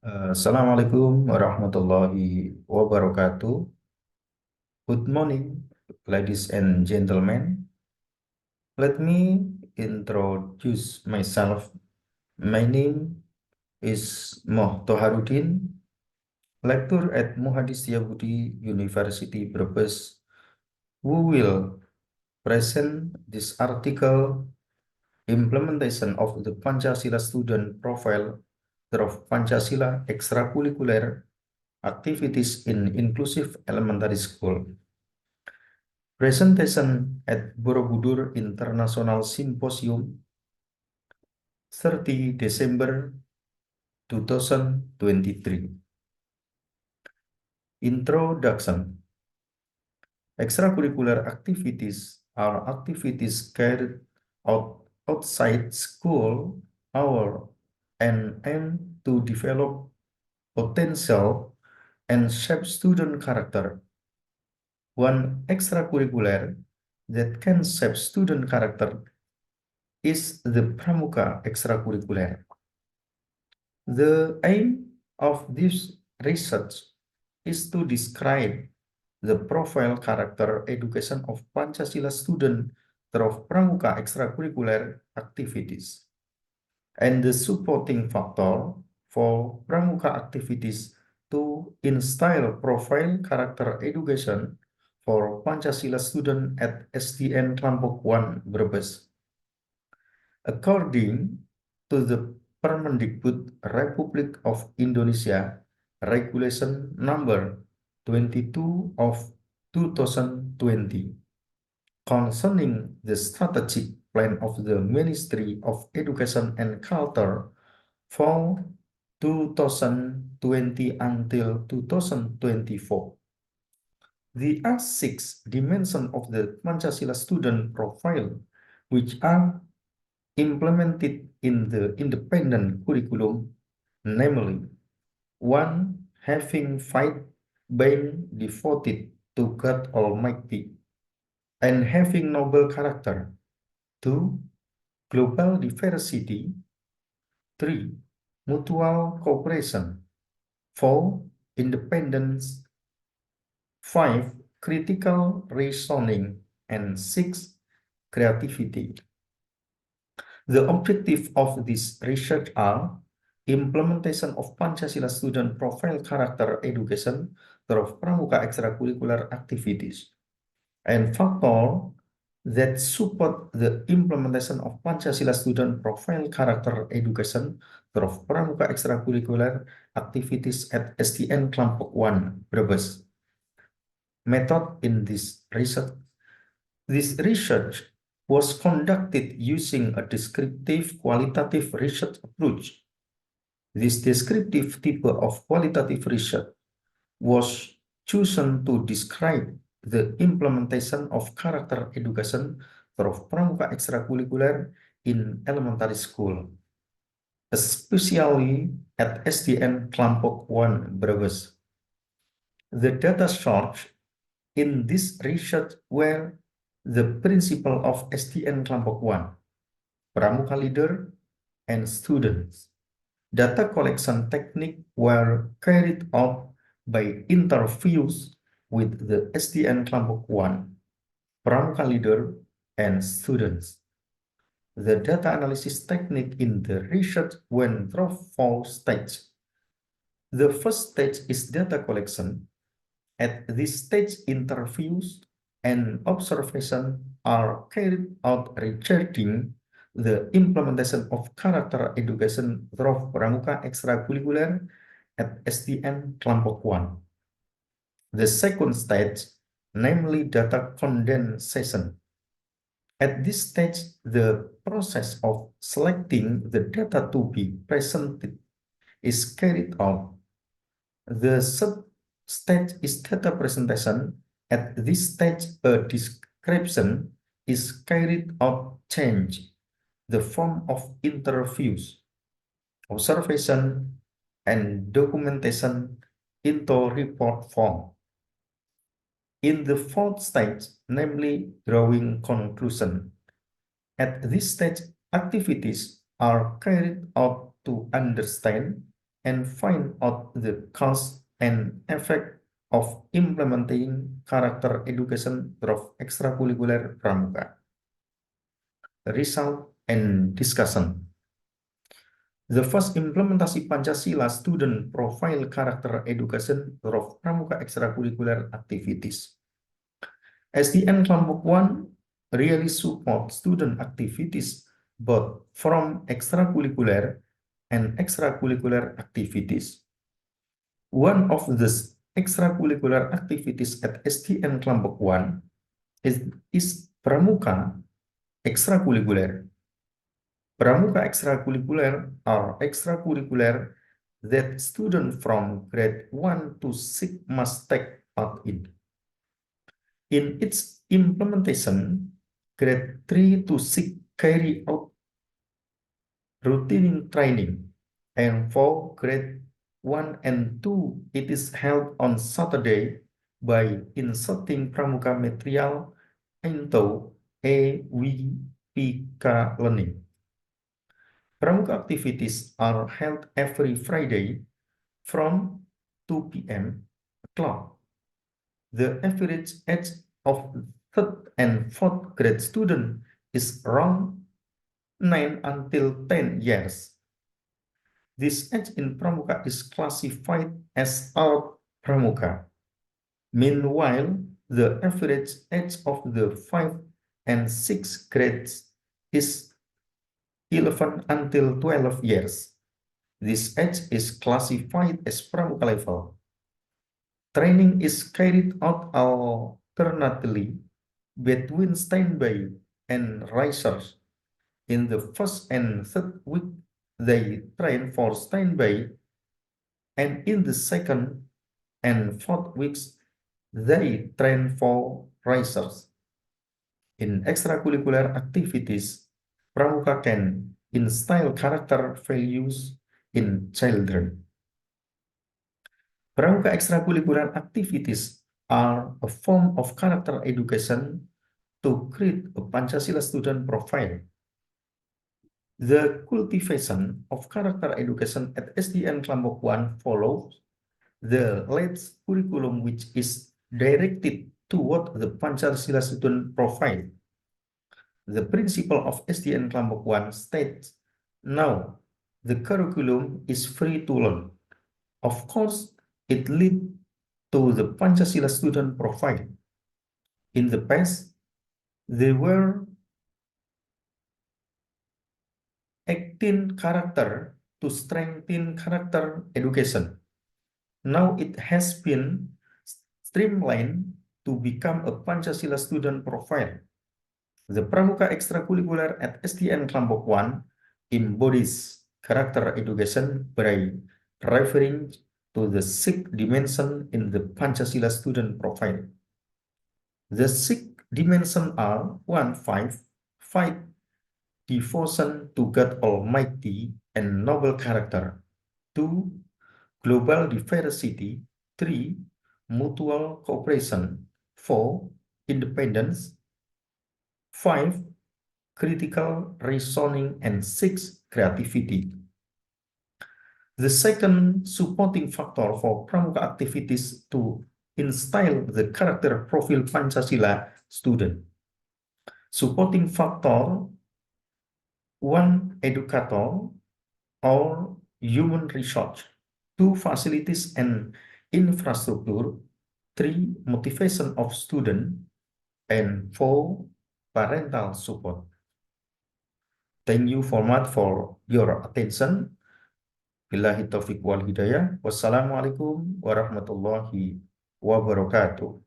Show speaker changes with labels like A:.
A: Assalamualaikum warahmatullahi wabarakatuh. Good morning, ladies and gentlemen. Let me introduce myself. My name is Moh Toharudin, lecturer at Muhammadiyah University Brebes, who will present this article, Implementation of the Pancasila Student Profile of Pancasila Extracurricular Activities in Inclusive Elementary School. Presentation at Borobudur International Symposium, 30 December 2023. Introduction. Extracurricular activities are activities carried out outside school hour and aim to develop potential and shape student character. One extracurricular that can shape student character is the Pramuka extracurricular. The aim of this research is to describe the profile character education of Pancasila student through Pramuka extracurricular activities and the supporting factor for Pramuka activities to instill profile character education for Pancasila student at SDN Klampok 1 Brebes. According to the Permendikbud Republic of Indonesia Regulation Number 22 of 2020 concerning the strategic plan of the Ministry of Education and Culture for 2020 until 2024. The six dimensions of the Pancasila student profile, which are implemented in the independent curriculum, namely, 1. Having faith, being devoted to God Almighty, and having noble character. 2. Global diversity. 3. Mutual cooperation. 4. Independence. 5. Critical reasoning. And 6. Creativity. The objective of this research are implementation of Pancasila student profile character education through Pramuka extracurricular activities, and factor that support the implementation of Pancasila student profile character education through Pramuka extracurricular activities at SDN Klampok 1 Brebes. Method in this research. This research was conducted using a descriptive qualitative research approach. This descriptive type of qualitative research was chosen to describe the implementation of character education through Pramuka extracurricular in elementary school, especially at SDN Klampok 1 Brebes. The data source in this research were the principal of SDN Klampok 1, Pramuka leader, and students. Data collection techniques were carried out by interviews with the SDN Klampok 1, Pramuka leader, and students. The data analysis technique in the research went through 4 stages. The first stage is data collection. At this stage, interviews and observation are carried out regarding the implementation of character education through Pramuka extracurricular at SDN Klampok 1. The second stage, namely data condensation. At this stage, the process of selecting the data to be presented is carried out. The sub-stage is data presentation. At this stage, a description is carried out change the form of interviews, observation, and documentation into report form. In the fourth stage, namely drawing conclusion, at this stage, activities are carried out to understand and find out the cause and effect of implementing character education through extracurricular Pramuka. Result and discussion. The first implementasi Pancasila student profile character education through Pramuka extracurricular activities. SDN Klampok 1 really support student activities both from extracurricular and extracurricular activities. One of the extracurricular activities at SDN Klampok 1 is Pramuka extracurricular. Pramuka extracurricular are extracurricular that students from grade 1 to 6 must take part in. In its implementation, grade 3 to 6 carry out routine training, and for grade 1 and 2, it is held on Saturday by inserting Pramuka material into AWPK learning. Pramuka activities are held every Friday from 2 p.m. o'clock. The average age of third and fourth grade student is around 9 until 10 years. This age in Pramuka is classified as Alt Pramuka. Meanwhile, the average age of the 5th and 6th grades is 11 until 12 years. This age is classified as Pramuka level. Training is carried out alternately between standby and risers. In the first and third week, they train for standby, and in the second and fourth weeks, they train for risers. In extracurricular activities, Pramuka can instill character values in children. Pramuka extracurricular activities are a form of character education to create a Pancasila student profile. The cultivation of character education at SDN Klampok 1 follows the latest curriculum, which is directed toward the Pancasila student profile. The principle of SDN Klampok 1 states, now the curriculum is free to learn. Of course, it leads to the Pancasila student profile. In the past, there were 18 character to strengthen character education. Now it has been streamlined to become a Pancasila student profile. The Pramuka extracurricular at SDN Klampok 1 embodies character education by referring to the 6 dimensions in the Pancasila student profile. The 6 dimensions are 1. Fight, devotion to God Almighty and noble character. 2. Global diversity. 3. Mutual cooperation. 4. Independence. 5. Critical reasoning, and 6. Creativity. The second supporting factor for Pramuka activities to instill the character profile Pancasila student. Supporting factor 1. Educator or human resource. 2. Facilities and infrastructure. 3. Motivation of student. And 4. Parental support. Thank you for much for your attention. Billahi taufiq wal hidayah. Wassalamualaikum warahmatullahi wabarakatuh.